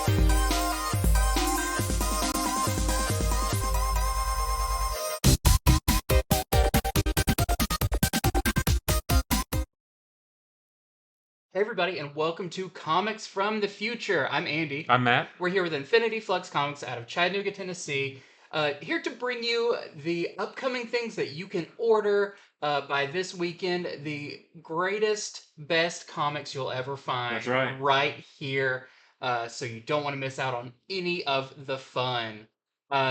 Hey everybody, and welcome to Comics from the Future. I'm Andy. I'm Matt. We're here with Infinity Flux Comics out of Chattanooga, Tennessee. Here to bring you the upcoming things that you can order by this weekend. The greatest, best comics you'll ever find. That's right. Right here. So you don't want to miss out on any of the fun.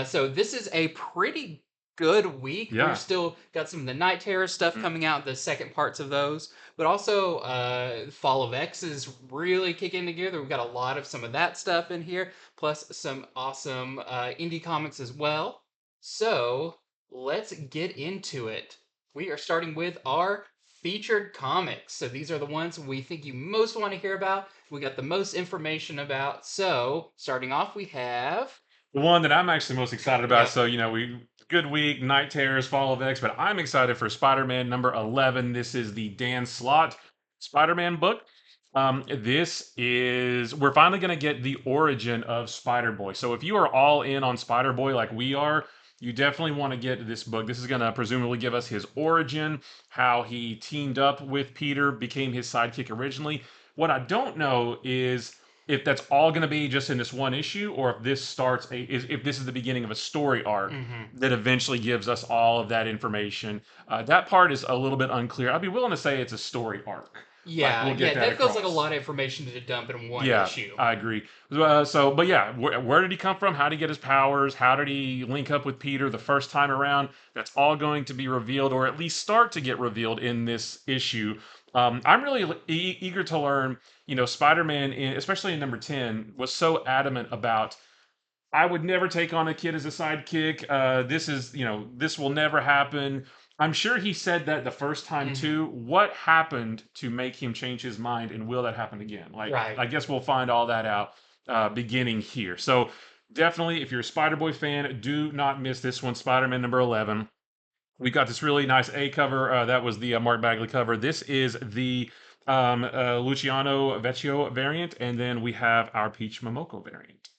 So this is a pretty good week. Yeah. We've still got some of the Night Terror stuff coming out, the second parts of those. But also, Fall of X is really kicking together. We've got a lot of some of that stuff in here, plus some awesome indie comics as well. So let's get into it. We are starting with our featured comics. So these are the ones we think you most want to hear about. We got the most information about. So starting off, we have The one that I'm actually most excited about. Yep. So, good week, Night Terrors, Fall of X, but I'm excited for Spider-Man number 11. This is the Dan Slott Spider-Man book. We're finally going to get the origin of Spider-Boy. So if you are all in on Spider-Boy like we are, you definitely want to get this book. This is going to presumably give us his origin, how he teamed up with Peter, became his sidekick originally. What I don't know is if that's all going to be just in this one issue, or if this if this is the beginning of a story arc that eventually gives us all of that information. That part is a little bit unclear. I'd be willing to say it's a story arc. Yeah, we'll get that feels like a across. lot of information to dump in one Yeah, issue. I agree. But yeah, where did he come from? How did he get his powers? How did he link up with Peter the first time around? That's all going to be revealed, or at least start to get revealed in this issue. I'm really eager to learn. Spider-Man, especially in number 10, was so adamant about, I would never take on a kid as a sidekick. This will never happen. I'm sure he said that the first time too. What happened to make him change his mind, and will that happen again? Right. I guess we'll find all that out beginning here. So definitely, if you're a Spider-Boy fan, do not miss this one, Spider-Man number 11. We got this really nice A cover. That was the Mark Bagley cover. This is the Luciano VECCHIO variant, and then we have our Peach MOMOKO variant.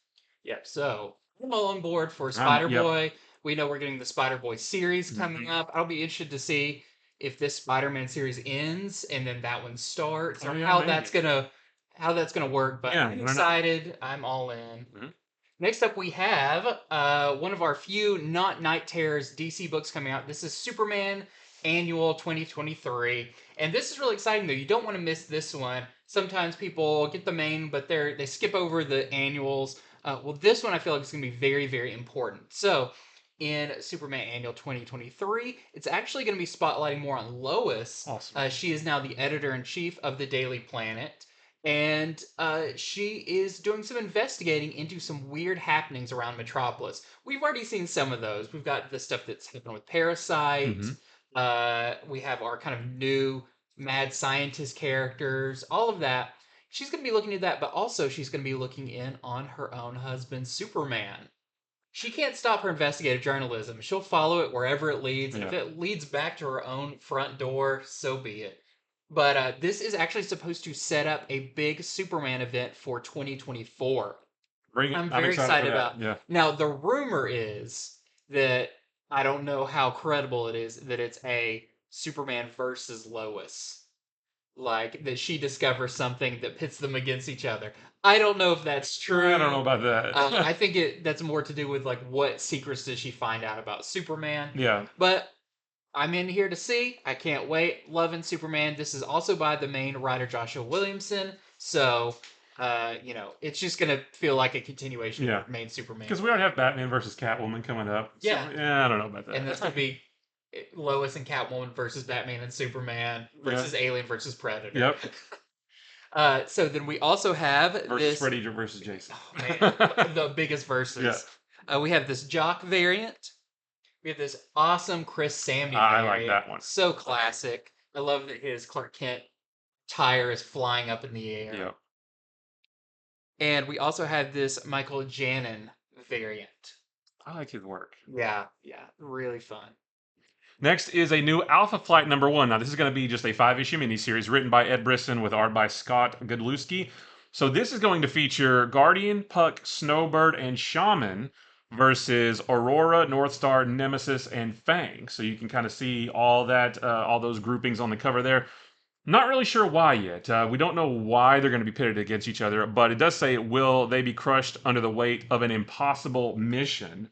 Yep. So I'm all on board for Yep. Spider-Boy. We know we're getting the Spider-Boy series coming up. I'll be interested to see if this Spider-Man series ends and then that one starts, or how that's gonna work. But I'm excited. I'm all in. Next up, we have one of our few not Night Terrors DC books coming out. This is Superman Annual 2023. And this is really exciting, though. You don't want to miss this one. Sometimes people get the main, but they skip over the annuals. Well, this one I feel like is going to be very, very important. So, in Superman Annual 2023, it's actually going to be spotlighting more on Lois. Awesome. She is now the editor-in-chief of the Daily Planet. And she is doing some investigating into some weird happenings around Metropolis. We've already seen some of those. We've got the stuff that's happened with Parasite. We have our kind of new mad scientist characters, all of that. She's going to be looking at that, but also she's going to be looking in on her own husband, Superman. She can't stop her investigative journalism. She'll follow it wherever it leads. And if it leads back to her own front door, so be it. But this is actually supposed to set up a big Superman event for 2024. I'm very excited about. Yeah. Now, the rumor is that, I don't know how credible it is, that it's a Superman versus Lois. Like, that she discovers something that pits them against each other. I don't know if that's true. I don't know about that. I think that's more to do with, like, what secrets does she find out about Superman. Yeah. But I'm in here to see. I can't wait. Loving Superman. This is also by the main writer, Joshua Williamson. So, it's just going to feel like a continuation of main Superman. Because we already have Batman versus Catwoman coming up. Yeah. So, I don't know about that. And this could be Lois and Catwoman versus Batman and Superman versus Alien versus Predator. Yep. So then we also have versus Freddy versus Jason. Oh, man. The biggest versus. Yeah. We have this Jock variant. We have this awesome Chris Samnee variant. I like that one. So classic. I love that his Clark Kent tire is flying up in the air. Yeah. And we also have this Michael Janin variant. I like his work. Yeah, really fun. Next is a new Alpha Flight #1. Now, this is going to be just a 5-issue miniseries written by Ed Brisson with art by Scott Godlewski. So this is going to feature Guardian, Puck, Snowbird, and Shaman versus Aurora, Northstar, Nemesis, and Fang. So you can kind of see all that, all those groupings on the cover there. Not really sure why yet. We don't know why they're going to be pitted against each other, but it does say, will they be crushed under the weight of an impossible mission?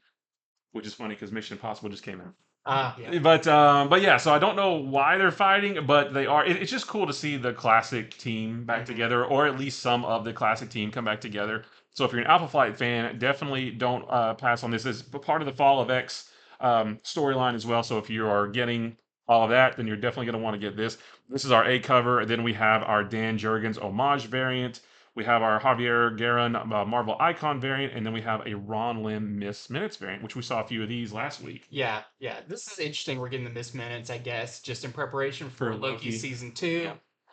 Which is funny because Mission Impossible just came out. Yeah. But yeah, so I don't know why they're fighting, but they are. It's just cool to see the classic team back together, or at least some of the classic team come back together. So if you're an Alpha Flight fan, definitely don't pass on this. It's part of the Fall of X storyline as well. So if you are getting all of that, then you're definitely going to want to get this. This is our A cover. Then we have our Dan Jurgens homage variant. We have our Javier Garron Marvel Icon variant, and then we have a Ron Lim Miss Minutes variant, which we saw a few of these last week. Yeah, yeah. This is interesting. We're getting the missed minutes, I guess, just in preparation for For Loki Loki. season 2.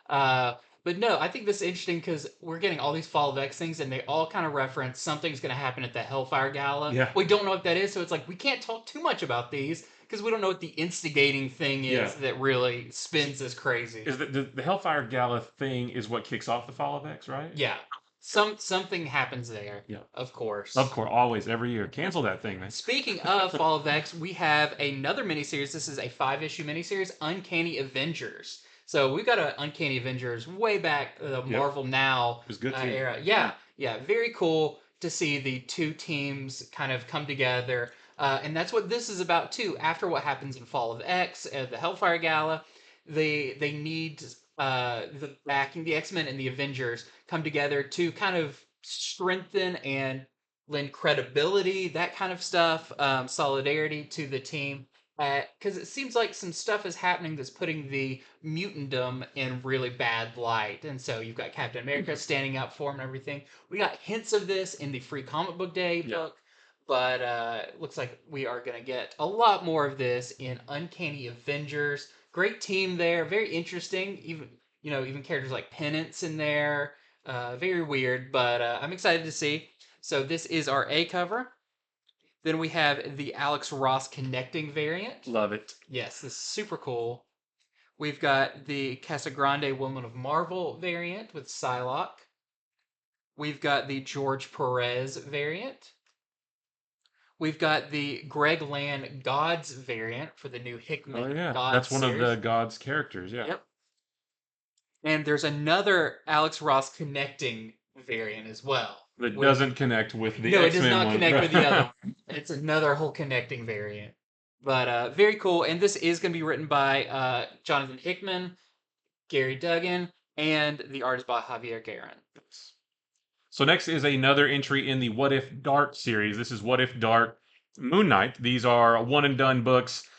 Yeah. But no, I think this is interesting because we're getting all these Fall of X things, and they all kind of reference something's going to happen at the Hellfire Gala. Yeah. We don't know what that is, so it's like we can't talk too much about these because we don't know what the instigating thing is Yeah. that really spins this crazy. Is the Hellfire Gala thing is what kicks off the Fall of X, right? Yeah. Something happens there. Yeah. Of course. Of course, always, every year. Cancel that thing, man. Speaking of Fall of X, we have another miniseries. This is a 5-issue miniseries, Uncanny Avengers. So we've got an Uncanny Avengers way back the Marvel Now It was good too. era. Yeah, very cool to see the two teams kind of come together. And that's what this is about too. After what happens in Fall of X, the Hellfire Gala, they need the backing, the X-Men and the Avengers come together to kind of strengthen and lend credibility, that kind of stuff, solidarity to the team. Because it seems like some stuff is happening that's putting the mutantdom in really bad light. And so you've got Captain America standing up for him and everything. We got hints of this in the Free Comic Book Day book, but it looks like we are going to get a lot more of this in Uncanny Avengers. Great team there, very interesting. Even characters like Penance in there. Very weird, but I'm excited to see. So this is our A cover. Then we have the Alex Ross connecting variant. Love it. Yes, this is super cool. We've got the Casagrande Woman of Marvel variant with Psylocke. We've got the George Perez variant. We've got the Greg Land Gods variant for the new Hickman Gods that's one series. of the Gods characters. Yeah. Yep. And there's another Alex Ross connecting variant as well. That doesn't connect with the No, X-Men it does not one. connect with the other one. It's another whole connecting variant. But very cool. And this is going to be written by Jonathan Hickman, Gary Duggan, and the artist by Javier Garron. So next is another entry in the What If Dark series. This is What If Dark Moon Knight. These are one and done books.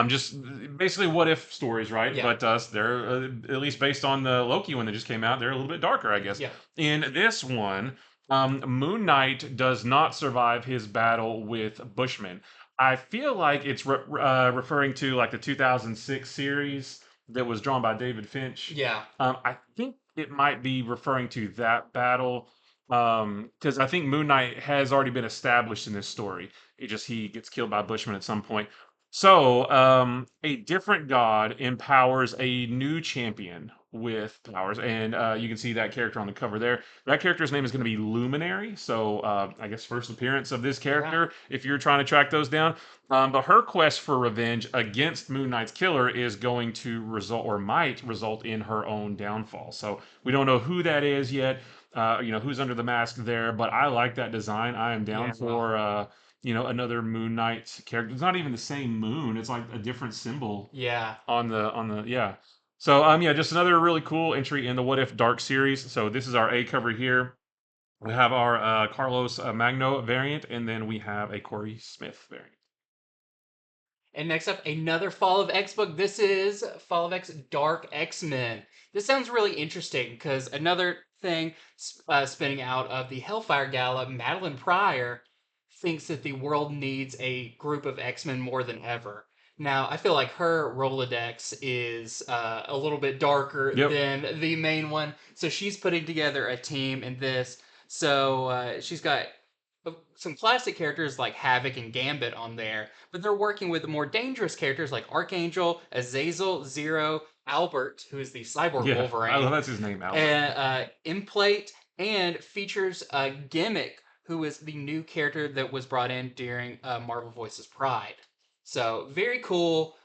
Just basically what if stories, right? Yeah. But they're at least based on the Loki one that just came out. They're a little bit darker, I guess. Yeah. In this one, Moon Knight does not survive his battle with Bushmen. I feel like it's referring to like the 2006 series that was drawn by David Finch. Yeah. I think it might be referring to that battle because I think Moon Knight has already been established in this story. He gets killed by Bushmen at some point. So, a different god empowers a new champion with powers, and you can see that character on the cover there. That character's name is going to be Luminary. So, I guess first appearance of this character, if you're trying to track those down. But her quest for revenge against Moon Knight's killer is going to result, or might result, in her own downfall. So, we don't know who that is yet. Who's under the mask there, but I like that design. I am down for. Another Moon Knight character. It's not even the same moon. It's like a different symbol. Yeah. On the yeah. So just another really cool entry in the What If Dark series. So this is our A cover here. We have our Carlos Magno variant, and then we have a Corey Smith variant. And next up, another Fall of X book. This is Fall of X Dark X-Men. This sounds really interesting because another thing spinning out of the Hellfire Gala, Madeline Pryor thinks that the world needs a group of X-Men more than ever. Now, I feel like her Rolodex is a little bit darker than the main one. So she's putting together a team in this. So she's got some classic characters like Havoc and Gambit on there. But they're working with more dangerous characters like Archangel, Azazel, Zero, Albert, who is the cyborg Wolverine. I love that's his name, Albert. And Implate and features Gimmick, who is the new character that was brought in during Marvel Voices Pride. So very cool,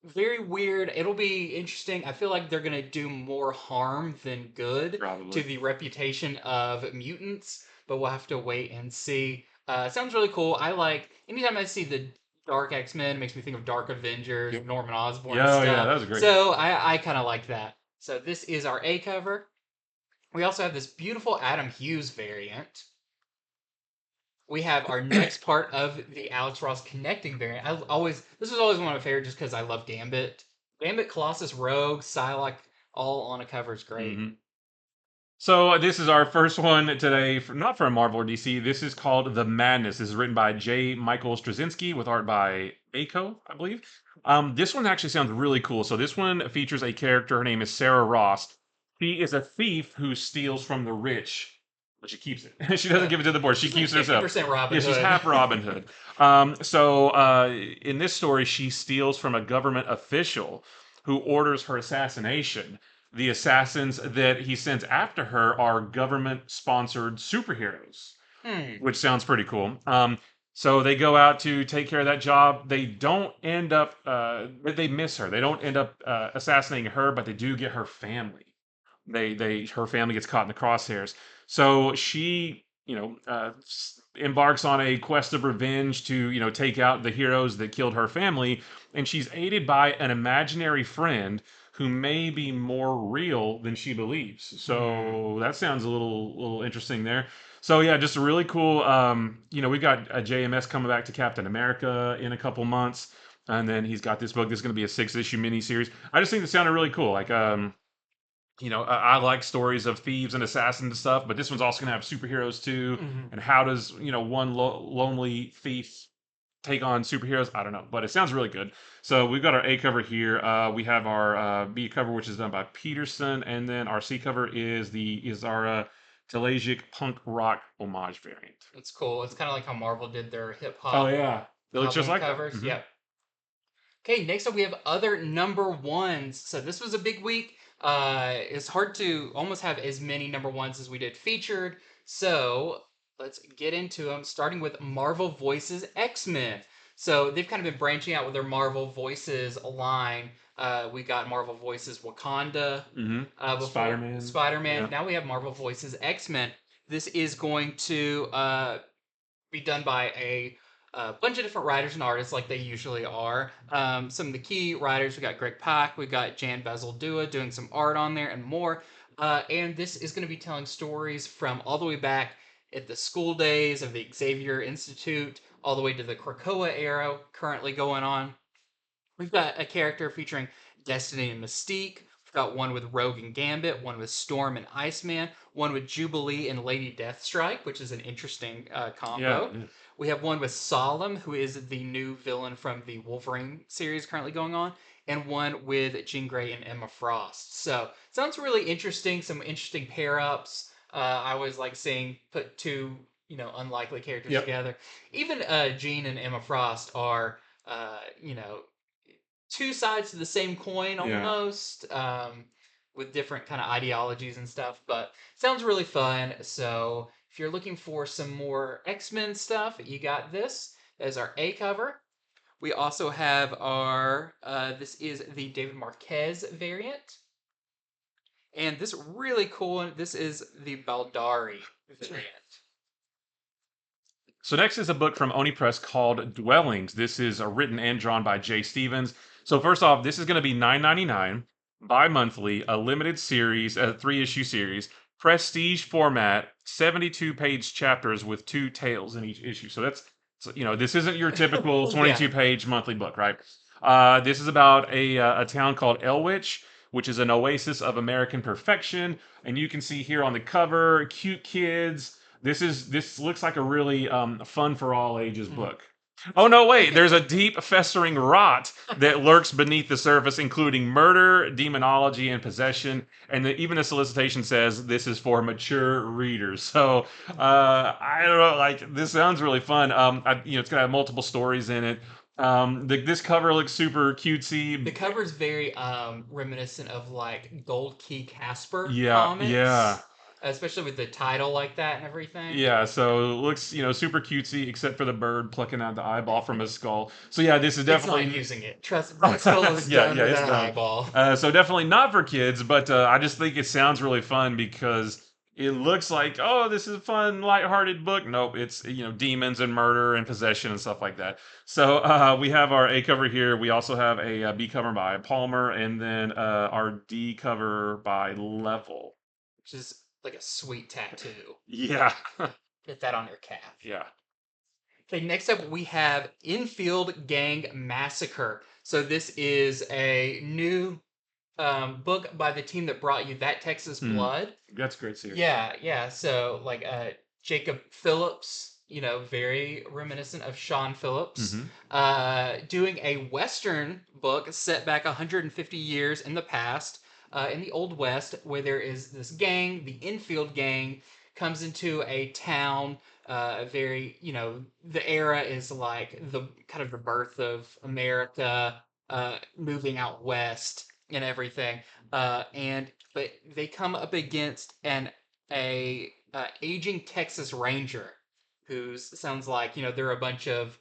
very weird. It'll be interesting. I feel like they're gonna do more harm than good to Probably. the reputation of mutants, but we'll have to wait and see. Sounds really cool. I like anytime I see the Dark X-Men, it makes me think of Dark Avengers, Yep. Norman Osborn Yeah, yeah, stuff. that was great. So I kind of like that. So this is our A cover. We also have this beautiful Adam Hughes variant. We have our next part of the Alex Ross connecting variant. This was always one of my favorites just because I love Gambit. Gambit, Colossus, Rogue, Psylocke, all on a cover is great. Hmm. So this is our first one today, not from Marvel or DC. This is called The Madness. This is written by J. Michael Straczynski with art by Aiko, I believe. This one actually sounds really cool. So this one features a character. Her name is Sarah Ross. She is a thief who steals from the rich, but she keeps it. She doesn't give it to the poor. She She's like keeps it herself. 50% Robin Yeah, she's Hood. half Robin Hood. In this story, she steals from a government official who orders her assassination. The assassins that he sends after her are government sponsored superheroes, Hmm. which sounds pretty cool. So they go out to take care of that job. They don't end up, they miss her. They don't end up assassinating her, but they do get her family. Her family gets caught in the crosshairs. So she, embarks on a quest of revenge to, take out the heroes that killed her family. And she's aided by an imaginary friend who may be more real than she believes. So that sounds a little interesting there. So yeah, just a really cool. We've got a JMS coming back to Captain America in a couple months, and then he's got this book. This is going to be a 6-issue miniseries. I just think this sounded really cool. Like, I like stories of thieves and assassins and stuff, but this one's also going to have superheroes too. Mhm. And how does one lonely thief take on superheroes? I don't know, but it sounds really good. So we've got our A cover here. We have our B cover, which is done by Peterson, and then our C cover is our Telegic punk rock homage variant. It's cool. It's kind of like how Marvel did their hip Oh hop yeah, it looks just album like that. covers. Hmm. Yep. Okay, next up we have other number ones. So this was a big week. It's hard to almost have as many number ones as we did featured. So let's get into them, starting with Marvel Voices X-Men. So they've kind of been branching out with their Marvel Voices line. We got Marvel Voices Wakanda Hmm. before Spider-Man. Spider-Man. Yeah. Now we have Marvel Voices X-Men. This is going to be done by a bunch of different writers and artists like they usually are. Some of the key writers, we got Greg Pak, we got Jan Basil Dua doing some art on there and more. And this is going to be telling stories from all the way back at the school days of the Xavier Institute, all the way to the Krakoa era currently going on. We've got a character featuring Destiny and Mystique. We've got one with Rogue and Gambit, one with Storm and Iceman, one with Jubilee and Lady Deathstrike, which is an interesting Yeah. combo. Yeah. We have one with Solemn, who is the new villain from the Wolverine series currently going on, and one with Jean Grey and Emma Frost. So sounds really interesting. Some interesting pair ups. I always like seeing put two unlikely characters Yep. together. Even Jean and Emma Frost are two sides to the same coin Yeah. almost, with different kind of ideologies and stuff. But sounds really fun. So if you're looking for some more X-Men stuff, you got this as our A cover. We also have our this is the David Marquez variant, and this really cool one. This is the Baldari variant. So next is a book from Oni Press called Dwellings. This is written and drawn by Jay Stevens. So first off, this is going to be $9.99 bi-monthly, a limited series, a 3-issue series, prestige format, 72-page chapters with 2 tales in each issue. This isn't your typical Yeah. 22-page monthly book, right? This is about a town called Elwich, which is an oasis of American perfection. And you can see here on the cover, cute kids. This looks like a really fun for all ages Mhm. book. Oh no, wait, there's a deep festering rot that lurks beneath the surface, including murder, demonology, and possession. And even the solicitation says this is for mature readers. So I don't know, like this sounds really fun. It's gonna have multiple stories in it. This cover looks super The cutesy. cover's very reminiscent of like Gold Key Casper Yeah, comics. yeah. especially with the title like that and everything. Yeah, so it looks, super cutesy, except for the bird plucking out the eyeball from his skull. So yeah, this is It's not definitely, using it. Trust me, that skull is yeah, done yeah, with it's that done. eyeball. So definitely not for kids, but I just think it sounds really fun because it looks like, oh, this is a fun, lighthearted book. Nope, it's demons and murder and possession and stuff like that. So we have our A cover here. We also have a, B cover by Palmer, and then our D cover by Level. Which is like a sweet tattoo. Yeah, Get that on your calf. yeah. Okay, next up we have Infield Gang Massacre. So this is a new book by the team that brought you That Texas Mm, Blood. that's a great series. Yeah, yeah. So like Jacob Phillips, very reminiscent of Sean Phillips, Hmm. doing a Western book set back 150 years in the past, in the Old West, where there is this gang, the Infield Gang, comes into a town. Very, the era is like the kind of the birth of America, moving out west and everything. And but they come up against a aging Texas Ranger who sounds like they're a bunch of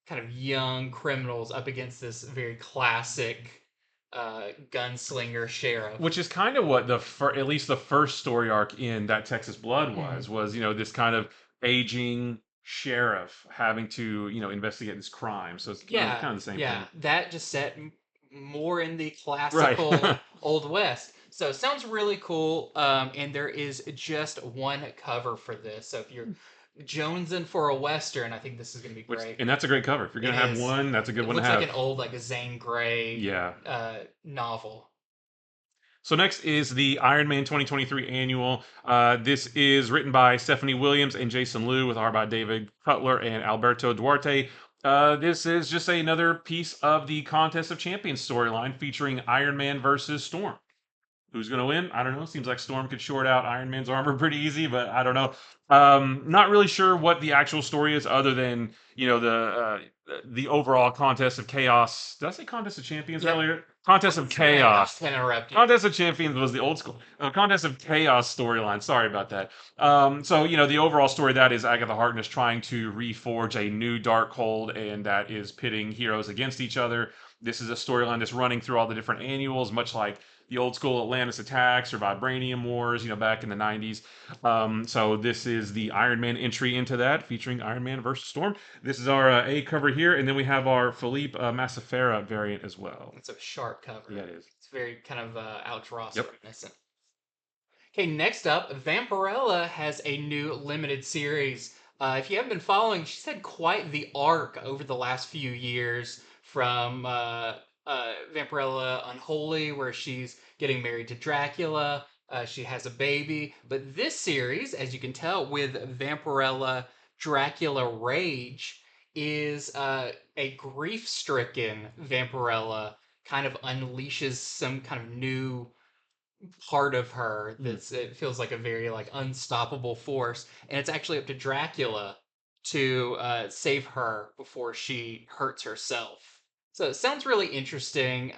kind of young criminals up against this very classic gunslinger sheriff. Which is kind of what at least the first story arc in That Texas Blood Mhm. was this kind of aging sheriff having to investigate this crime. So it's Yeah, kind of the same yeah, thing, that just set more in the right? classical Old West. So it sounds really cool. And there is just one cover for this. So if you're jonesing for a Western, I think this is going to be Which great. and that's a great cover. If you're It gonna have is. one, that's a good It one to looks like have. an old, like a Zane Grey Yeah. novel. So next is the Iron Man 2023 annual. This is written by Stephanie Williams and Jason Liu with art by David Cutler and Alberto Duarte. This is just another piece of the Contest of Champions storyline featuring Iron Man versus Storm. Who's going to win? I don't know. Seems like Storm could short out Iron Man's armor pretty easy, but I don't know. Not really sure what the actual story is, other than the overall contest of chaos. Did I say contest of champions Yep. earlier? Contest of chaos. Can't interrupt you. Contest of Champions was the old school Contest of Chaos storyline. Sorry about that. So the overall story that is Agatha Harkness trying to reforge a new Darkhold, and that is pitting heroes against each other. This is a storyline that's running through all the different annuals, much like the old school Atlantis attacks or Vibranium Wars, back in the 90s. So this is the Iron Man entry into that, featuring Iron Man versus Storm. This is our A cover here, and then we have our Philippe Massafera variant as well. It's a sharp cover. Yeah, it is. It's very kind of Alex Ross Yep. reminiscent. Okay, next up, Vampirella has a new limited series. If you haven't been following, she's had quite the arc over the last few years from Vampirella Unholy, where she's getting married to Dracula. She has a baby. But this series, as you can tell, with Vampirella Dracula Rage, is a grief stricken Vampirella kind of unleashes some kind of new part of her Mm. that's it feels like a very like unstoppable force, and it's actually up to Dracula to save her before she hurts herself. So it sounds really interesting.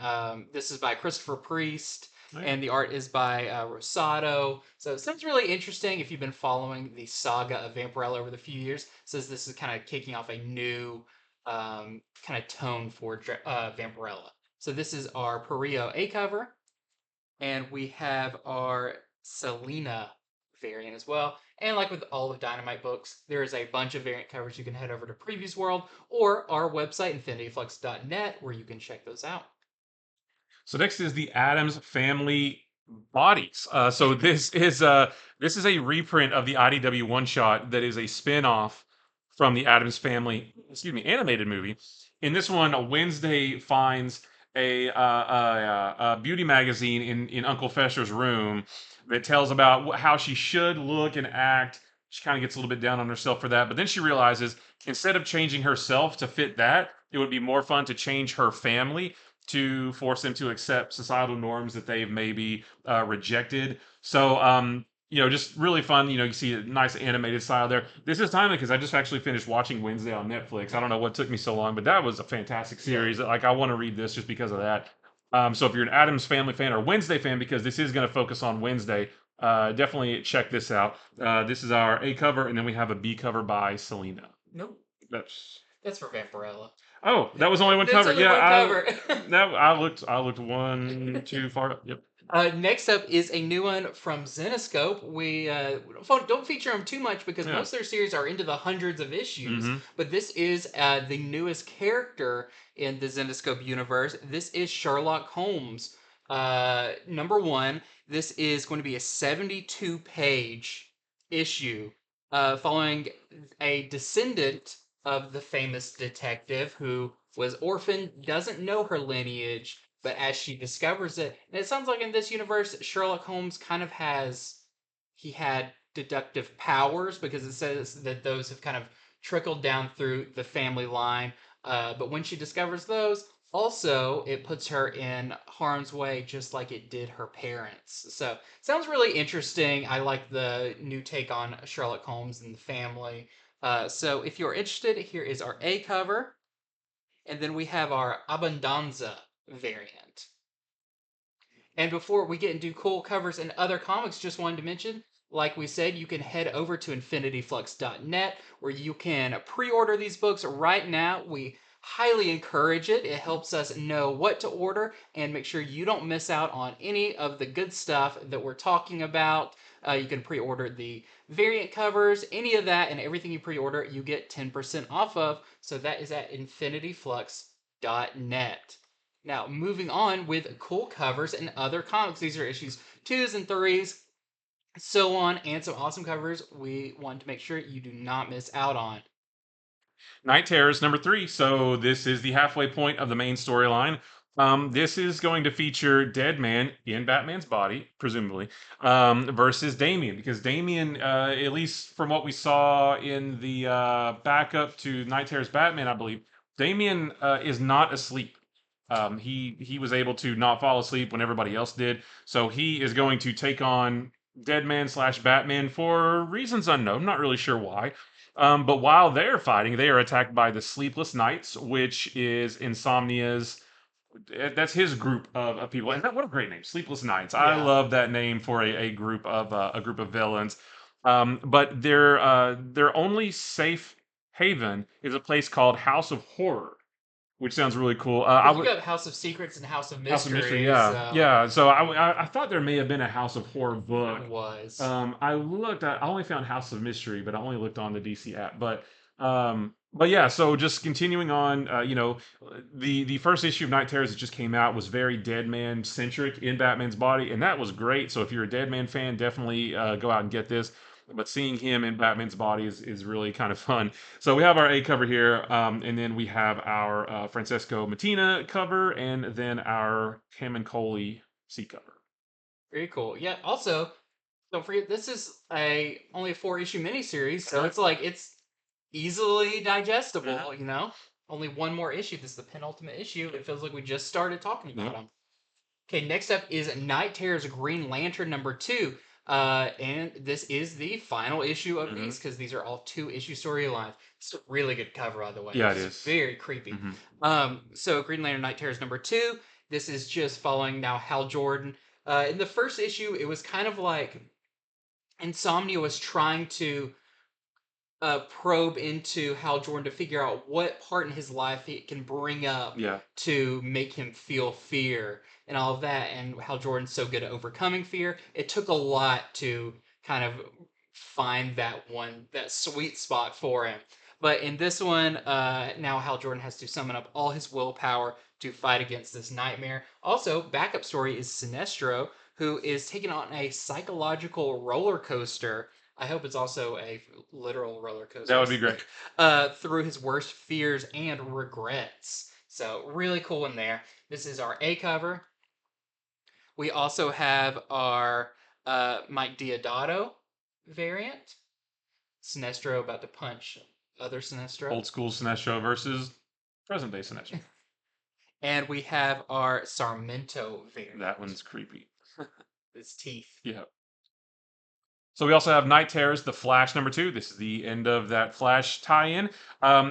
This is by Christopher Priest, Oh, yeah. and the art is by Rosado. So it sounds really interesting if you've been following the saga of Vampirella over the few years. It says this is kind of kicking off a new kind of tone for Vampirella. So this is our Perio A cover, and we have our Selena variant as well. And like with all of Dynamite books, there is a bunch of variant covers. You can head over to Previews World or our website, infinityflux.net, where you can check those out. So next is the Adams Family Bodies. So this is a reprint of the IDW one shot that is a spin-off from the Adams Family, animated movie. In this one, Wednesday finds a beauty magazine in Uncle Fesher's room that tells about how she should look and act. She kind of gets a little bit down on herself for that, but then she realizes instead of changing herself to fit that, it would be more fun to change her family to force them to accept societal norms that they've maybe rejected. So, just really fun. You see a nice animated style there. This is timely because I just actually finished watching Wednesday on Netflix. I don't know what took me so long, but that was a fantastic series. Yeah. Like, I want to read this just because of that. So if you're an Adams Family fan or Wednesday fan, because this is going to focus on Wednesday, Definitely check this out. This is our A cover, and then we have a B cover by Selena. Nope, That's that's for Vampirella. Oh, that was only one That's cover. only Yeah, one cover. I looked one too far up. Yep. Next up is a new one from Zenescope. We don't feature them too much because Yeah. most of their series are into the hundreds of issues. Mm-hmm. But this is the newest character in the Zenescope universe. This is Sherlock Holmes. Number one. This is going to be a 72-page issue following a descendant of the famous detective who was orphaned, doesn't know her lineage, but as she discovers it, and it sounds like in this universe, Sherlock Holmes kind of he had deductive powers because it says that those have kind of trickled down through the family line. But when she discovers those, also it puts her in harm's way just like it did her parents. So sounds really interesting. I like the new take on Sherlock Holmes and the family. So if you're interested, here is our A cover. And then we have our Abundanza variant. And before we get into cool covers and other comics, just wanted to mention, like we said, you can head over to infinityflux.net where you can pre-order these books right now. We highly encourage it. It helps us know what to order and make sure you don't miss out on any of the good stuff that we're talking about. You can pre-order the variant covers, any of that, and everything you pre-order, you get 10% off of. So that is at infinityflux.net. Now, moving on with cool covers and other comics. These are issues 2s and 3s, so on, and some awesome covers we want to make sure you do not miss out on. Night Terrors #3. So this is the halfway point of the main storyline. This is going to feature Deadman in Batman's body, presumably, versus Damian, because Damian, at least from what we saw in the backup to Night Terrors Batman, I believe, Damian is not asleep. He was able to not fall asleep when everybody else did, so he is going to take on Deadman slash Batman for reasons unknown. Not really sure why. But while they're fighting, they are attacked by the Sleepless Knights, which is Insomnia's. That's his group of people. And what a great name, Sleepless Knights. I Yeah. love that name for a group of villains. But their only safe haven is a place called House of Horror, which sounds really cool. I Because you would got House of Secrets and House of House of Mystery, Mystery, yeah, so yeah. So I thought there may have been a House of Horror book. it was. I looked. I only found House of Mystery, but I only looked on the DC app. But yeah. So just continuing on, the first issue of Night Terrors that just came out was very Deadman centric in Batman's body, and that was great. So if you're a Deadman fan, definitely go out and get this. But seeing him in Batman's body is really kind of fun. So we have our A cover here, and then we have our Francesco Mattina cover, and then our Camuncoli C cover. Very cool. Yeah, also, don't forget this is only a 4-issue miniseries, so Okay. it's easily digestible, Mhm. you know? Only one more issue. This is the penultimate issue. It feels like we just started talking about Yep. them. Okay, next up is Night Terror's Green Lantern #2. And this is the final issue of Mhm. these because these are all 2-issue storylines. It's a really good cover, by the way. Yeah, it It's is. very creepy. Mhm. So Green Lantern Night Terror's #2. This is just following now Hal Jordan. In the first issue, it was kind of like Insomnia was trying to probe into Hal Jordan to figure out what part in his life he can bring up Yeah. to make him feel fear and all of that, and Hal Jordan's so good at overcoming fear. It took a lot to kind of find that sweet spot for him. But in this one, now Hal Jordan has to summon up all his willpower to fight against this nightmare. Also, backup story is Sinestro, who is taking on a psychological roller coaster. I hope it's also a literal roller That coaster would be great. through his worst fears and regrets. So really cool in there. This is our A cover. We also have our Mike Diodato variant. Sinestro about to punch other Sinestro. Old school Sinestro versus present day Sinestro. And we have our Sarmento variant. That one's creepy. His teeth. Yeah. So we also have Night Terrors, The Flash #2. This is the end of that Flash tie-in.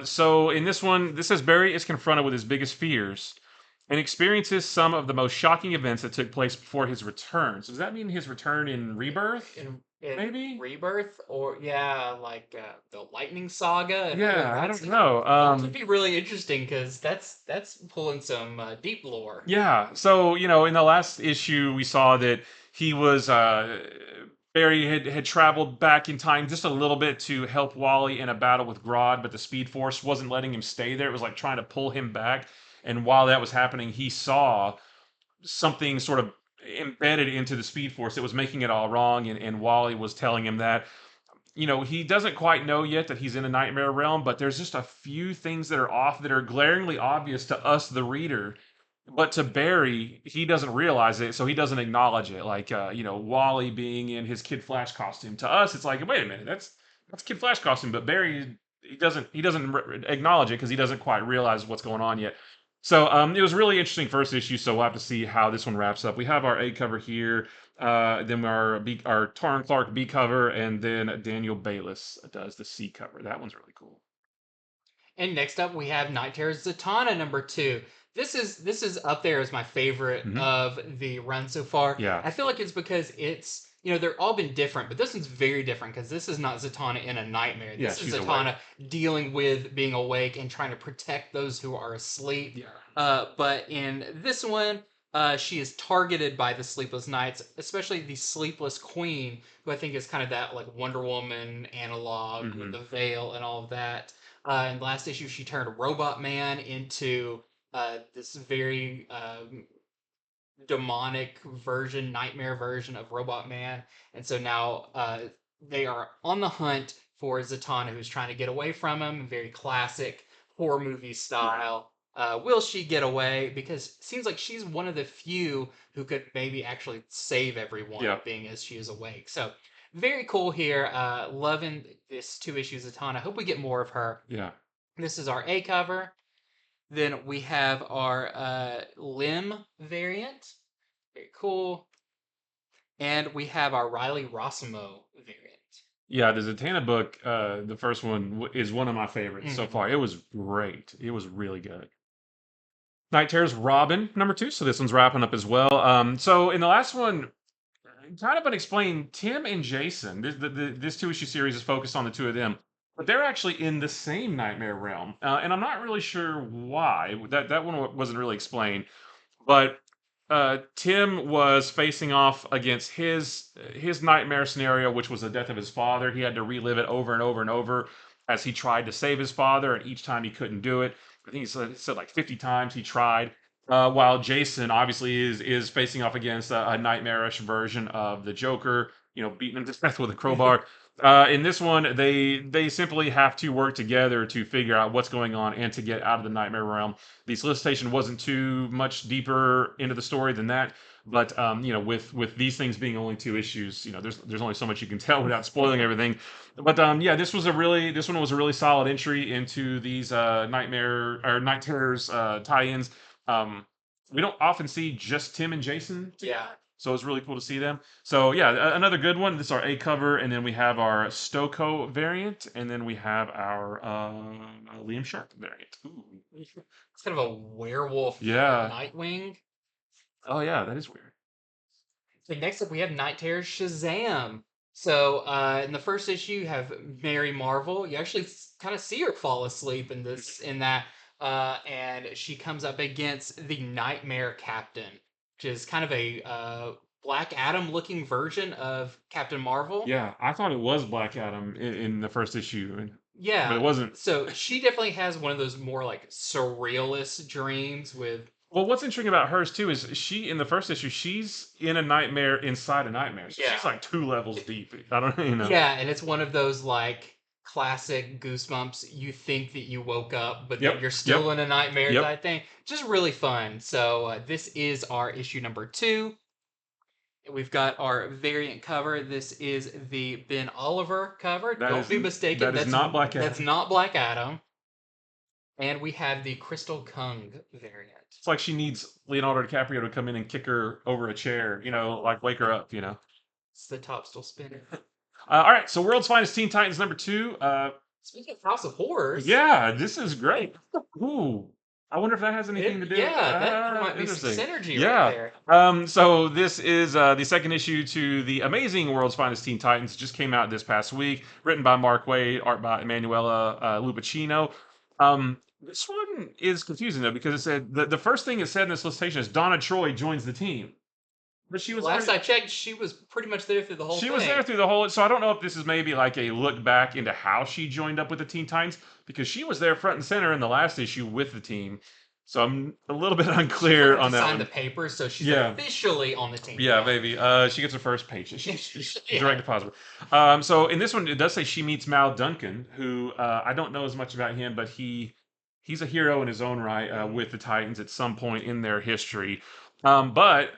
So in this one, this says Barry is confronted with his biggest fears, and experiences some of the most shocking events that took place before his return. So does that mean his return in Rebirth? In Maybe? Rebirth, or yeah, like the Lightning Saga, and Yeah, I don't that's know. that could be really interesting because that's pulling some deep lore. Yeah. So, in the last issue, we saw that he was Barry had traveled back in time just a little bit to help Wally in a battle with Grodd, but the Speed Force wasn't letting him stay there. It was like trying to pull him back. And while that was happening, he saw something sort of embedded into the Speed Force that was making it all wrong. And Wally was telling him that he doesn't quite know yet that he's in a nightmare realm, but there's just a few things that are off that are glaringly obvious to us, the reader. But to Barry, he doesn't realize it, so he doesn't acknowledge it. Like, Wally being in his Kid Flash costume. To us, it's like, wait a minute, that's Kid Flash costume. But Barry, he doesn't acknowledge it because he doesn't quite realize what's going on yet. So it was a really interesting first issue. So we'll have to see how this one wraps up. We have our A cover here. Then our Tarn Clark B cover, and then Daniel Bayliss does the C cover. That one's really cool. And next up, we have Night Terror's Zatanna #2. This is up there as my favorite Hmm. of the run so far. Yeah, I feel like it's because it's they're all been different, but this one's very different because this is not Zatanna in a nightmare. yeah, This is she's awake. Zatanna dealing with being awake and trying to protect those who are asleep. Yeah. But in this one, she is targeted by the Sleepless Knights, especially the Sleepless Queen, who I think is kind of that like Wonder Woman analog with Hmm. the veil and all of that. In the last issue, she turned Robot Man into this very demonic version, nightmare version of Robot Man, and so now they are on the hunt for Zatanna, who's trying to get away from him. Very classic horror movie style. Will she get away? Because it seems like she's one of the few who could maybe actually save everyone, Yeah. being as she is awake. So very cool here. Loving this 2 issue Zatanna. Hope we get more of her. Yeah. This is our A cover. Then we have our limb variant. Very cool. And we have our Riley Rossimo variant. Yeah, the Zatanna book, the first one is one of my favorites so Mhm. far. It was great. It was really good. Night Terror's Robin #2. So this one's wrapping up as well. So in the last one, kind of unexplained, Tim and Jason. This 2 issue series is focused on the two of them, but they're actually in the same nightmare realm, and I'm not really sure why. That one wasn't really explained. But Tim was facing off against his nightmare scenario, which was the death of his father. He had to relive it over and over and over as he tried to save his father, and each time he couldn't do it. I think he said like 50 times he tried. While Jason obviously is facing off against a nightmarish version of the Joker, beating him to death with a crowbar. In this one, they simply have to work together to figure out what's going on and to get out of the nightmare realm. The solicitation wasn't too much deeper into the story than that, but with these things being only 2 issues, there's only so much you can tell without spoiling everything. But yeah, this one was a really solid entry into these nightmare or night terrors tie-ins. Um, we don't often see just Tim and Jason Yeah. together, so it's really cool to see them. So yeah, another good one. This is our A cover, and then we have our Stoko variant, and then we have our Liam Sharp variant. Ooh. It's kind of a werewolf Yeah. Nightwing. Oh yeah, that is weird. So next up, we have Night Terror Shazam. So in the first issue, you have Mary Marvel. You actually kind of see her fall asleep in that, and she comes up against the Nightmare Captain, which is kind of a Black Adam looking version of Captain Marvel. Yeah, I thought it was Black Adam in the first issue, but it Yeah, wasn't. so she definitely has one of those more like surrealist dreams with Well, what's interesting about hers too is she in the first issue she's in a nightmare inside a nightmare, so yeah. she's like 2 levels deep. I don't. Yeah, and it's one of those like classic goosebumps. You think that you woke up, but then Yep, you're yep, still in a nightmare yep. type thing. Just really fun. So this is our issue #2. We've got our variant cover. This is the Ben Oliver cover. That Don't is be mistaken. that is not Black That's Adam. not Black Adam. And we have the Crystal Kung variant. It's like she needs Leonardo DiCaprio to come in and kick her over a chair, like wake her up. It's the top still spinning. All right, so World's Finest Teen Titans #2. Speaking of House of Horrors, Yeah, this is great. Ooh. I wonder if that has anything to do. Yeah, that might be some Interesting. synergy right Yeah. there. So this is the second issue to the amazing World's Finest Teen Titans. It just came out this past week. Written by Mark Waid, art by Emanuela Lupacchino. This one is confusing though because it said the first thing it said in this solicitation is Donna Troy joins the team, but she was Last already I checked, she was pretty much there through the whole she was there thing. through the whole. So I don't know if this is maybe like a look back into how she joined up with the Teen Titans because she was there front and center in the last issue with the team. So I'm a little bit She unclear forgot to on that sign the one. papers, so she's Yeah, officially on the team yeah, now. maybe. She gets her first paycheck. She's Yeah. direct deposit. So in this one, it does say she meets Mal Duncan, who I don't know as much about him, but he's a hero in his own right Mhm. with the Titans at some point in their history. But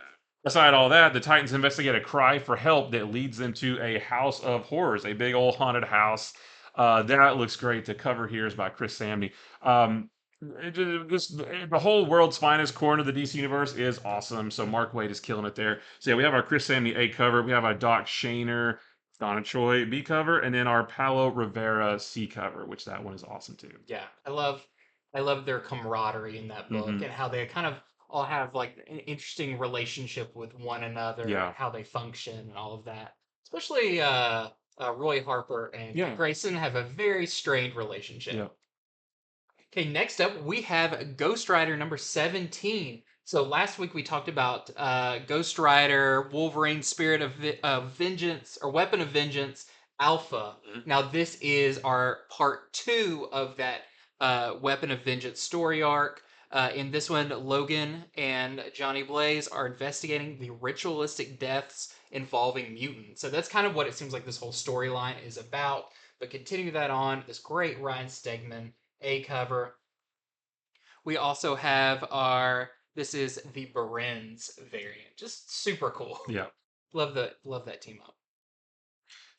aside all that, the Titans investigate a cry for help that leads them to a house of horrors, a big old haunted house. That looks great. The cover here is by Chris Samnee. The whole world's finest corner of the DC universe is awesome. So Mark Waid is killing it there. So yeah, we have our Chris Samnee A cover. We have our Doc Shaner, Donna Troy B cover, and then our Paolo Rivera C cover, which that one is awesome too. Yeah, I love their camaraderie in that book Hmm. and how they kind of all have like an interesting relationship with one another and Yeah, how they function and all of that. Especially Roy Harper and Dick yeah, Grayson have a very strained relationship. yeah. Okay, next up we have Ghost Rider number 17. So last week we talked about Ghost Rider, Wolverine, of Vengeance, or Weapon of Vengeance, Alpha. Mhm. Now this is our part two of that Weapon of Vengeance story arc. In this one, Logan and Johnny Blaze are investigating the ritualistic deaths involving mutants. So that's kind of what it seems like this whole storyline is about. But continue that on, this great Ryan Stegman A cover. We also have this is the Berens variant. Just super cool. Yeah. Love that team up.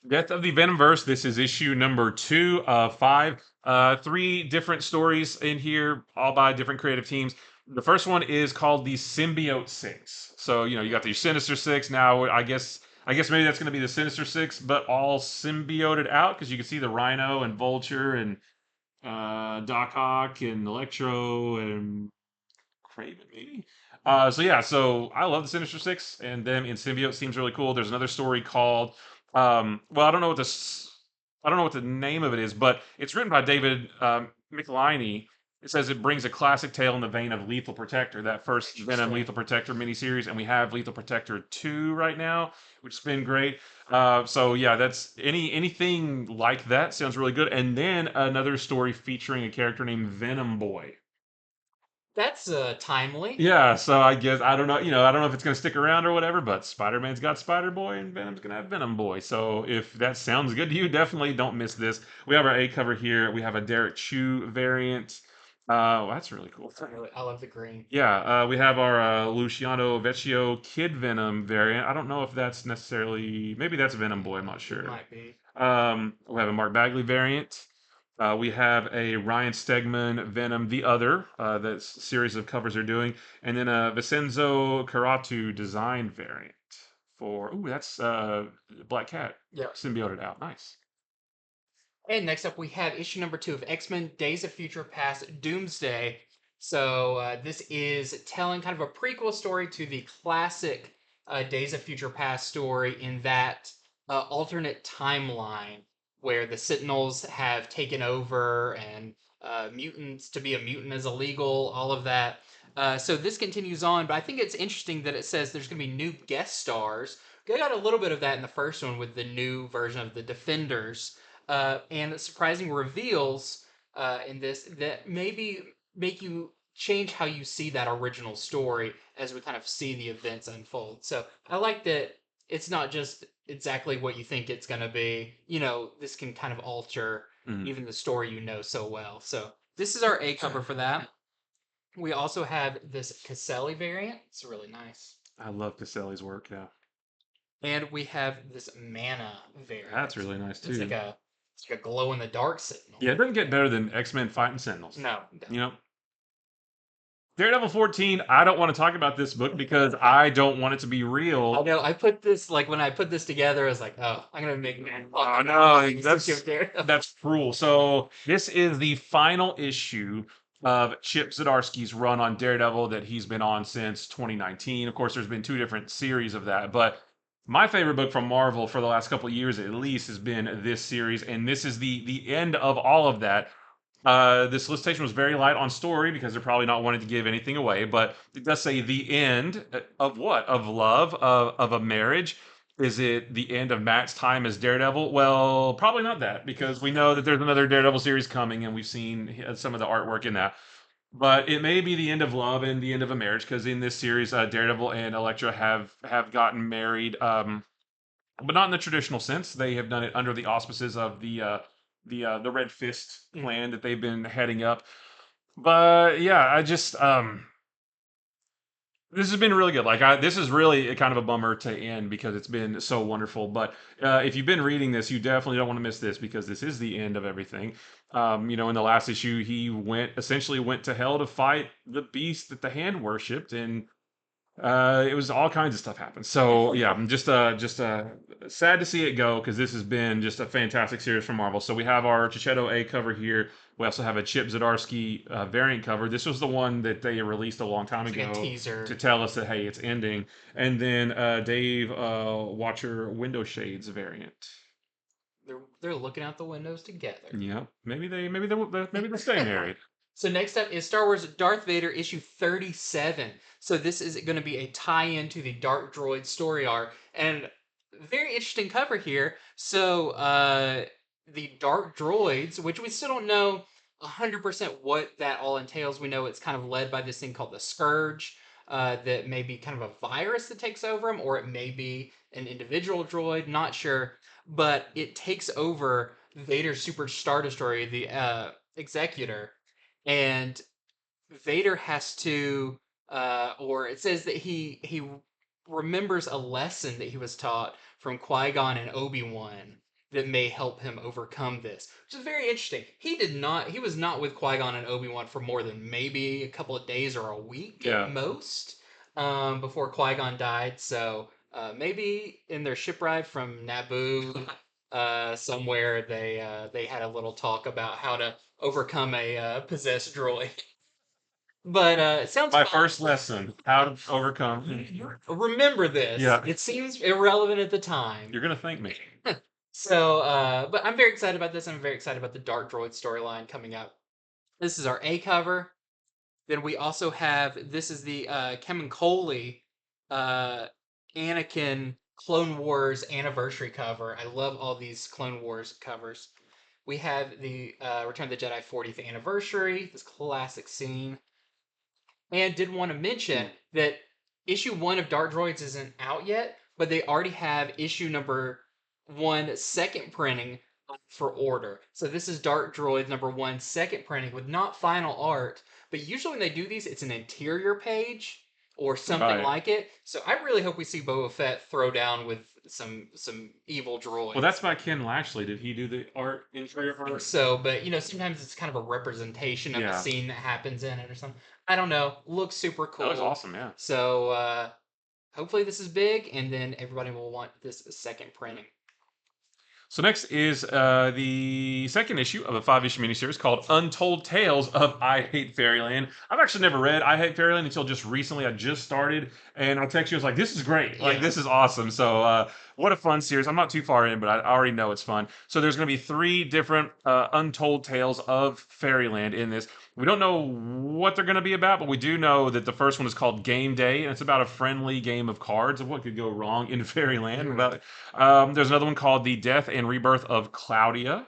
Death of the Venomverse. This is issue number 2 of 5. Three different stories in here, all by different creative teams. The first one is called the Symbiote Six. So you got the Sinister Six. Now I guess maybe that's going to be the Sinister Six, but all symbioted out because you can see the Rhino and Vulture and Doc Ock and Electro and Craven, maybe. So yeah, so I love the Sinister Six, and them in symbiote seems really cool. There's another story called, well, I don't know what the name of it is, but it's written by David Michelinie. It says it brings a classic tale in the vein of Lethal Protector, that first Venom Interesting. Lethal Protector miniseries, and we have Lethal Protector 2 right now, which has been great. So yeah, that's anything like that sounds really good. And then another story featuring a character named Venom Boy. That's timely. Yeah, so I guess I don't know, I don't know if it's gonna stick around or whatever, but Spider-Man's got Spider Boy and Venom's gonna have Venom Boy. So if that sounds good to you, definitely don't miss this. We have our A cover here. We have a Derek Chew variant. That's really cool. I love the green. Yeah, we have our Luciano Vecchio Kid Venom variant. I don't know if that's necessarily, maybe that's Venom Boy. I'm not It sure. might be. We have a Mark Bagley variant. We have a Ryan Stegman Venom the Other, that series of covers are doing, and then a Vincenzo Caratu design variant for, ooh, that's Black Cat Yeah. symbioted out. Nice. And next up, we have issue number 2 of X-Men Days of Future Past Doomsday. So this is telling kind of a prequel story to the classic Days of Future Past story in that alternate timeline where the Sentinels have taken over and mutants to be a mutant is illegal, all of that. So this continues on, but I think it's interesting that it says there's going to be new guest stars. We got a little bit of that in the first one with the new version of the Defenders and surprising reveals in this that maybe make you change how you see that original story as we kind of see the events unfold. So I like that it's not just exactly what you think it's going to be. This can kind of alter Mhm. even the story so well. So this is our A cover for that. We also have this Caselli variant. It's really nice. I love Caselli's work. Yeah, And we have this Mana that's variant. really nice It's like too. a glow in the dark signal. Yeah, it doesn't get better than X-Men fighting Sentinels. No, You know, Daredevil 14. I don't want to talk about this book because I don't want it to be I real. know. I put this like when I put this together, I was like, oh, I'm gonna make man Oh talk about no, this issue of Daredevil. that's cruel. So this is the final issue of Chip Zdarsky's run on Daredevil that he's been on since 2019. Of course, there's been 2 different series of that, but my favorite book from Marvel for the last couple of years, at least, has been this series, and this is the end of all of that. This solicitation was very light on story because they're probably not wanting to give anything away, but it does say the end of what? Of love, of a marriage. Is it the end of Matt's time as Daredevil? Well, probably not that, because we know that there's another Daredevil series coming, and we've seen some of the artwork in that. But it may be the end of love and the end of a marriage, because in this series, Daredevil and Elektra have gotten married. But not in the traditional sense. They have done it under the auspices of the Red Fist plan that they've been heading up. But yeah, I just this has been really good. This is really a kind of a bummer to end because it's been so wonderful. But if you've been reading this, you definitely don't want to miss this because this is the end of everything. In the last issue, he essentially went to hell to fight the beast that the Hand worshipped, and it was all kinds of stuff happened. So yeah, I'm just sad to see it go because this has been just a fantastic series from Marvel. So we have our Chichetto A cover here. We also have a Chip Zdarsky variant cover. This was the one that they released a long time It's like ago a teaser. to tell us that hey, it's ending. And then Dave Watcher Window Shades variant. They're looking out the windows together. Yeah, maybe they stay married. So next up is Star Wars Darth Vader issue 37. So this is going to be a tie-in to the Dark Droid story arc, and very interesting cover here. So the Dark Droids, which we still don't know 100% what that all entails. We know it's kind of led by this thing called the Scourge, that may be kind of a virus that takes over them, or it may be an individual droid. Not sure, but it takes over Vader's Super Star Destroyer, the Executor, and Vader has to, or it says that he remembers a lesson that he was taught from Qui Gon and Obi Wan that may help him overcome this, which is very interesting. He was not with Qui Gon and Obi Wan for more than maybe a couple of days or a week Yeah. at most, before Qui Gon died. So maybe in their ship ride from Naboo, somewhere they had a little talk about how to overcome a possessed droid. But it sounds My fun. first lesson: how to overcome. Remember this. Yeah. It seems irrelevant at the time. You're gonna thank me. So, but I'm very excited about this. I'm very excited about the Dark Droid storyline coming up. This is our A cover. Then we also have this is the Kevin Coley uh, Anakin Clone Wars anniversary cover. I love all these Clone Wars covers. We have the Return of the Jedi 40th anniversary, this classic scene. And did want to mention that issue 1 of Dark Droids isn't out yet, but they already have issue number 1 second printing for order. So this is Dark Droids number 1 second printing with not final art, but usually when they do these, it's an interior page or something Right. like it. So I really hope we see Boba Fett throw down with some evil droids. Well, that's by Ken Lashley. Did he do the art interior art? So, but sometimes it's kind of a representation of the Yeah. scene that happens in it or something. I don't know. Looks super cool. That was awesome. Yeah. So hopefully this is big, and then everybody will want this second printing. So next is the second issue of a 5-issue miniseries called Untold Tales of I Hate Fairyland. I've actually never read I Hate Fairyland until just recently. I just started, and I text you, I was like, this is great. Like, Yeah. this is awesome. So what a fun series. I'm not too far in, but I already know it's fun. So there's going to be 3 different untold tales of Fairyland in this. We don't know what they're going to be about, but we do know that the first one is called Game Day, and it's about a friendly game of cards of what could go wrong in Fairyland. There's another one called The Death and Rebirth of Claudia,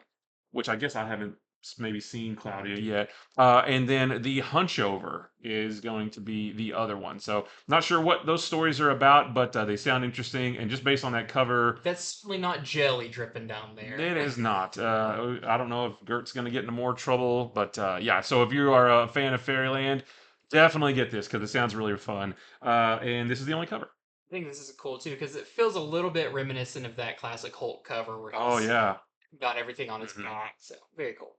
which I guess I haven't maybe seen Claudia yet. And then The Hunchover is going to be the other one. So not sure what those stories are about, but they sound interesting. And just based on that cover, That's certainly not jelly dripping down there. it is not. I don't know if Gert's going to get into more trouble, but yeah. So if you are a fan of Fairyland, definitely get this because it sounds really fun. And this is the only cover. I think this is cool too because it feels a little bit reminiscent of that classic Hulk cover where Oh he's yeah. got everything on his Mhm. back. So very cool.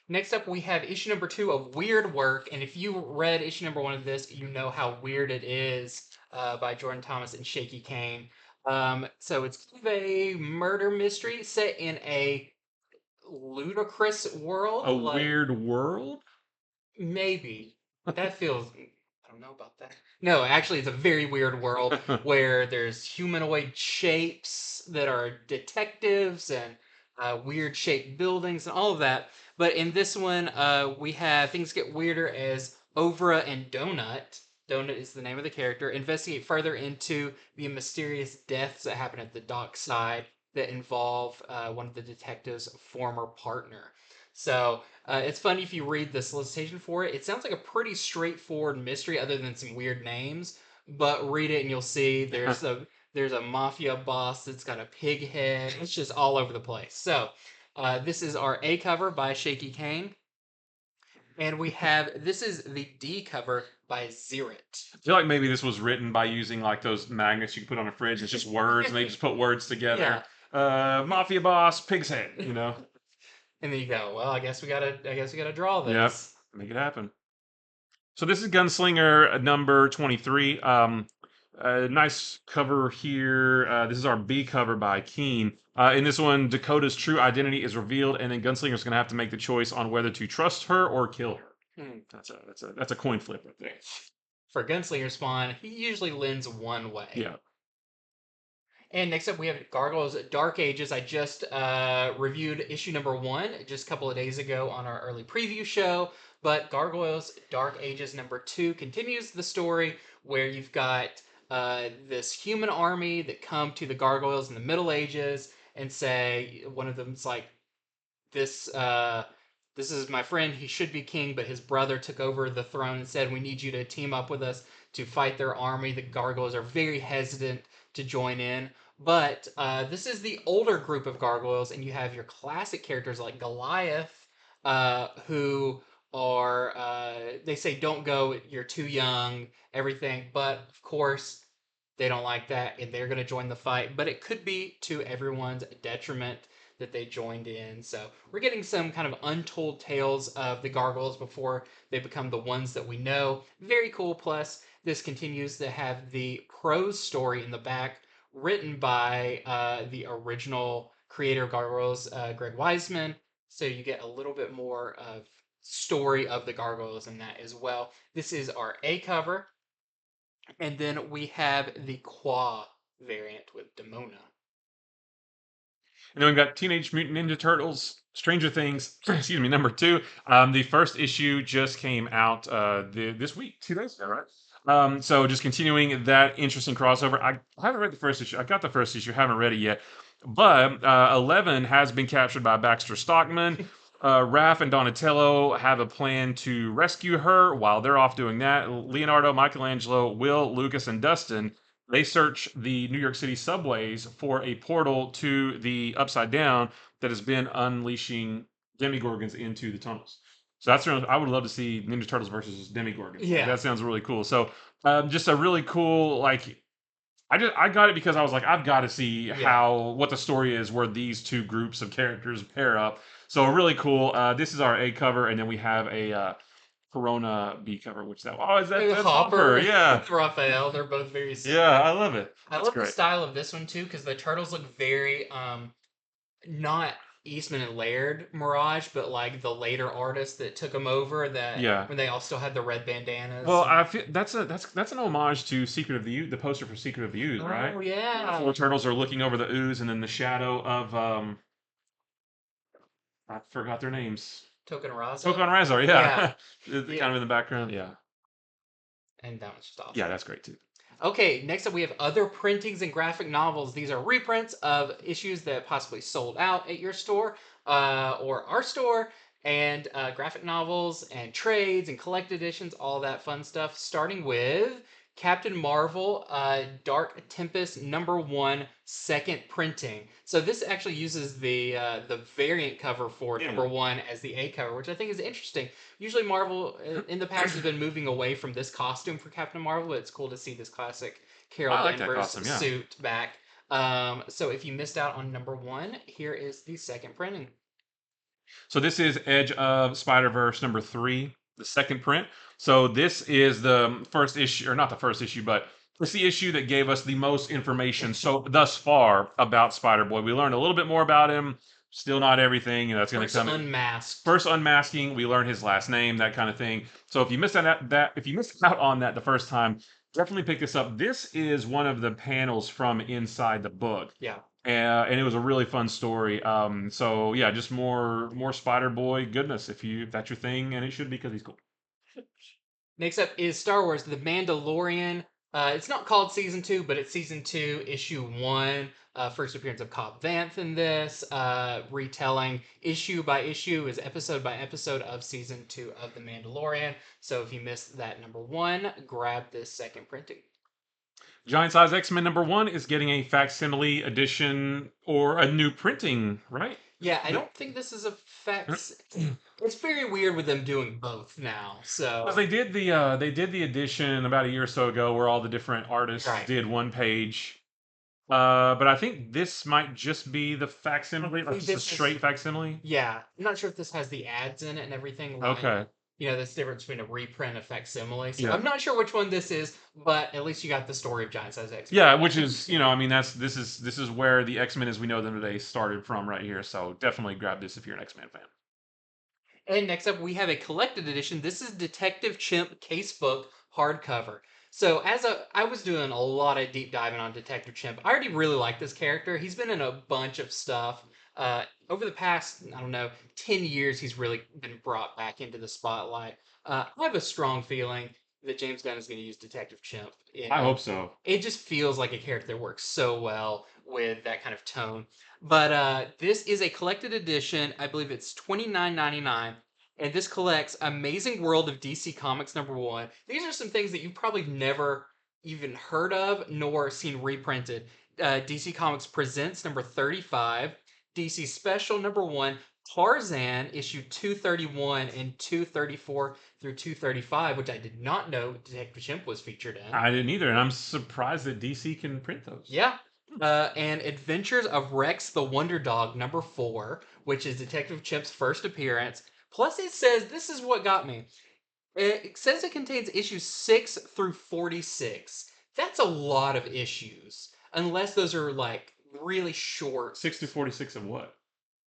Next up, we have issue number 2 of Weird Work, and if you read issue number 1 of this, you know how weird it is, by Jordan Thomas and Shaky Kane. So it's kind of a murder mystery set in a ludicrous world. A weird world. Maybe. That feels. I don't know about that. No, actually, it's a very weird world where there's humanoid shapes that are detectives and weird shaped buildings and all of that. But in this one, we have things get weirder as Ovra and Donut. Donut is the name of the character. Investigate further into the mysterious deaths that happen at the dockside that involve one of the detective's former partner. So it's funny if you read the solicitation for it. It sounds like a pretty straightforward mystery, other than some weird names. But read it and you'll see there's a mafia boss that's got a pig head. It's just all over the place. So this is our A cover by Shaky Kane, and we have this is the D cover by Zirit. I feel like maybe this was written by using like those magnets you can put on a fridge. It's just words, and they just put words together. Yeah, Mafia boss, pig's head. and then you go, well, I guess we gotta draw Yep, this. make it happen. So this is Gunslinger number 23. Nice cover here. This is our B cover by Keen. In this one, Dakota's true identity is revealed, and then Gunslinger's going to have to make the choice on whether to trust her or kill her. That's a coin flip right there. For Gunslinger Spawn, he usually lends one way. Yeah. And next up, we have Gargoyles Dark Ages. I just reviewed issue number 1 just a couple of days ago on our early preview show. But Gargoyles Dark Ages number 2 continues the story where you've got this human army that come to the Gargoyles in the Middle Ages and say, one of them's like, this is my friend. He should be king, but his brother took over the throne and said, "We need you to team up with us to fight their army." The gargoyles are very hesitant to join in, but this is the older group of gargoyles, and you have your classic characters like Goliath, who are they say don't go, you're too young, everything, but of course they don't like that and they're going to join the fight, but it could be to everyone's detriment that they joined in. So we're getting some kind of untold tales of the gargoyles before they become the ones that we know. Very cool. Plus, this continues to have the prose story in the back, written by the original creator of Gargoyles, Greg Weisman. So you get a little bit more of story of the gargoyles in that as well. This is our A cover, and then we have the Qua variant with Demona. And then we've got Teenage Mutant Ninja Turtles, Stranger Things, excuse me, number 2. The first issue just came out this week, 2 days ago, right? So just continuing that interesting crossover. I haven't read the first issue. I got the first issue, haven't read it yet. But 11 has been captured by Baxter Stockman. Raph and Donatello have a plan to rescue her. While they're off doing that, Leonardo, Michelangelo, Will, Lucas, and Dustin, they search the New York City subways for a portal to the Upside Down that has been unleashing demigorgons into the tunnels. So I would love to see Ninja Turtles versus demigorgons. Yeah. That sounds really cool. So just a really cool like. I got it because I was like, I've got to see what the story is where these two groups of characters pair up. So really cool. This is our A cover, and then we have a Corona B cover, which that's Hopper, yeah, with Raphael. They're both very similar. yeah, I love it. I love the style of this one too, because the turtles look very not Eastman and Laird Mirage, but like the later artists that took them over. That when they all still had the red bandanas. Well, I feel that's an homage to Secret of the Ooze, the poster for Secret of the Ooze, right? Oh yeah. 4 turtles are looking over the ooze, and then the shadow of I forgot their names. Token Raza. Token Razor, yeah. Kind of in the background, yeah. And that was just awesome. Yeah, that's great too. Okay, next up we have other printings and graphic novels. These are reprints of issues that possibly sold out at your store or our store, and graphic novels and trades and collected editions, all that fun stuff. Starting with Captain Marvel, Dark Tempest #1 second printing. So this actually uses the variant cover for #1 as the A cover, which I think is interesting. Usually Marvel in the past has been moving away from this costume for Captain Marvel, but it's cool to see this classic Carol Danvers suit back. So if you missed out on #1, here is the second printing. So this is Edge of Spider-Verse #3, the second print. So this is the first issue, or not the first issue, but it's the issue that gave us the most information thus far about Spider-Boy. We learned a little bit more about him Still not everything, and that's going to First come at unmasked. first unmasking. We learn his last name, that kind of thing. So if you missed if you missed out on that the first time, definitely pick this up. This is one of the panels from inside the book. Yeah. And it was a really fun story. So yeah, just more Spider Boy goodness if that's your thing, and it should be because he's cool. Next up is Star Wars: The Mandalorian. It's not called Season 2, but it's Season 2, Issue 1. First appearance of Cobb Vanth in this. Retelling issue by issue is episode by episode of Season 2 of The Mandalorian. So if you missed that number 1, grab this second printing. Giant Size X-Men #1 is getting a facsimile edition or a new printing, right? Yeah, I don't think this is a fax. It's very weird with them doing both now. So Well, they did the edition about a year or so ago where all the different artists right. did one page. But I think this might just be the facsimile, like just a This straight is facsimile. yeah. I'm not sure if this has the ads in it and everything. Like Okay. that's the difference between a reprint and facsimile. So Yeah. I'm not sure which one this is, but at least you got the story of Giant Size X. Yeah, which is, I mean, this is where the X-Men as we know them today started from right here. So definitely grab this if you're an X-Men fan. And next up, we have a collected edition. This is Detective Chimp Casebook hardcover. So I was doing a lot of deep diving on Detective Chimp. I already really like this character. He's been in a bunch of stuff. Over the past, I don't know, 10 years, he's really been brought back into the spotlight. I have a strong feeling that James Gunn is going to use Detective Chimp. I hope so. It just feels like a character that works so well with that kind of tone. But this is a collected edition. I believe it's $29.99. And this collects Amazing World of DC Comics #1. These are some things that you've probably never even heard of nor seen reprinted. DC Comics Presents #35, DC Special #1, Tarzan issue 231 and 234 through 235, which I did not know Detective Chimp was featured in. I didn't either, and I'm surprised that DC can print those. Yeah. And Adventures of Rex the Wonder Dog #4, which is Detective Chimp's first appearance. Plus, it says this is what got me. It says it contains issues 6 through 46. That's a lot of issues, unless those are like really short 6 to 46 of what?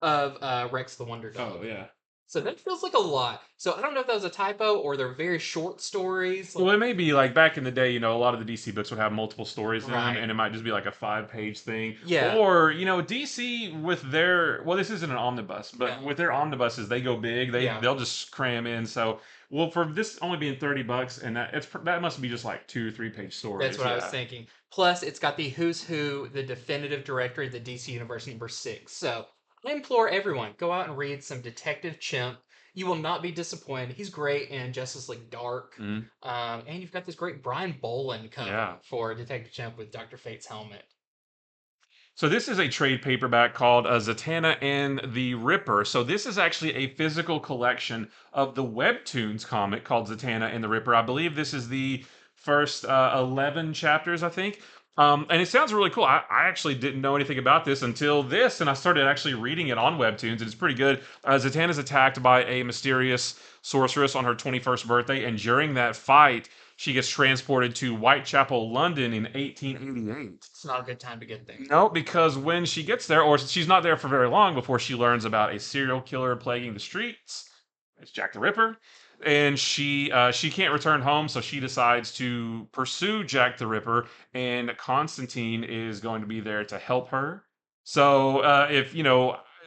of Rex the Wonder Dog. Oh yeah. So that feels like a lot. So I don't know if that was a typo or they're very short stories. Well, it may be like back in the day, a lot of the DC books would have multiple stories in them, Right. and it might just be like a 5-page thing. Yeah. Or, DC with their, well, this isn't an omnibus, but Yeah. with their omnibuses, they go big. Yeah. They'll just cram in. So, well, for this only being $30, and that must be just like 2 or 3 page stories. That's what I was thinking. Plus, it's got the Who's Who, the definitive directory of the DC Universe #6. So I implore everyone, go out and read some Detective Chimp. You will not be disappointed. He's great in Justice League Dark. Mhm. And you've got this great Brian Boland cover Yeah. for Detective Chimp with Dr. Fate's helmet. So this is a trade paperback called Zatanna and the Ripper. So this is actually a physical collection of the Webtoons comic called Zatanna and the Ripper. I believe this is the first 11 chapters, I think. And it sounds really cool. I actually didn't know anything about this until this, and I started actually reading it on Webtoons, and it's pretty good. Zatanna is attacked by a mysterious sorceress on her 21st birthday, and during that fight, she gets transported to Whitechapel, London in 1888. It's not a good time to get there. No, because when she gets there, or she's not there for very long before she learns about a serial killer plaguing the streets. It's Jack the Ripper. And she can't return home, so she decides to pursue Jack the Ripper, and Constantine is going to be there to help her. So if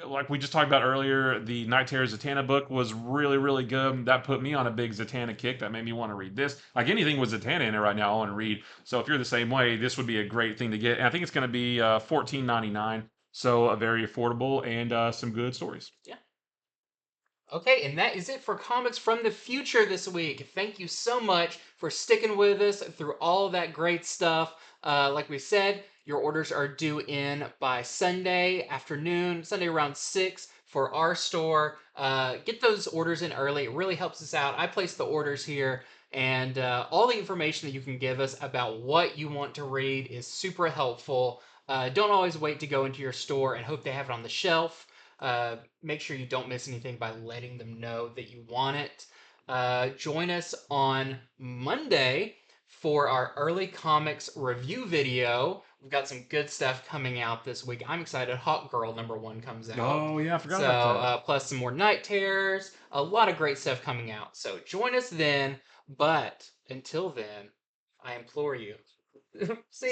like we just talked about earlier, the Night Terror Zatanna book was really, really good. That put me on a big Zatanna kick. That made me want to read this. Like anything with Zatanna in it right now, I want to read. So if you're the same way, this would be a great thing to get. And I think it's going to be $14.99, so very affordable and some good stories. Yeah. Okay, and that is it for Comics from the Future this week. Thank you so much for sticking with us through all that great stuff. Like we said, your orders are due in by Sunday afternoon, Sunday around 6 for our store. Get those orders in early. It really helps us out. I place the orders here, and all the information that you can give us about what you want to read is super helpful. Don't always wait to go into your store and hope they have it on the shelf. Make sure you don't miss anything by letting them know that you want it. Join us on Monday for our early comics review video We've got some good stuff coming out this week. I'm excited. Hawk Girl #1 comes out. Oh yeah, I forgot So, about that. plus some more Night Terrors. A lot of great stuff coming out. So join us then. But until then, I implore you. See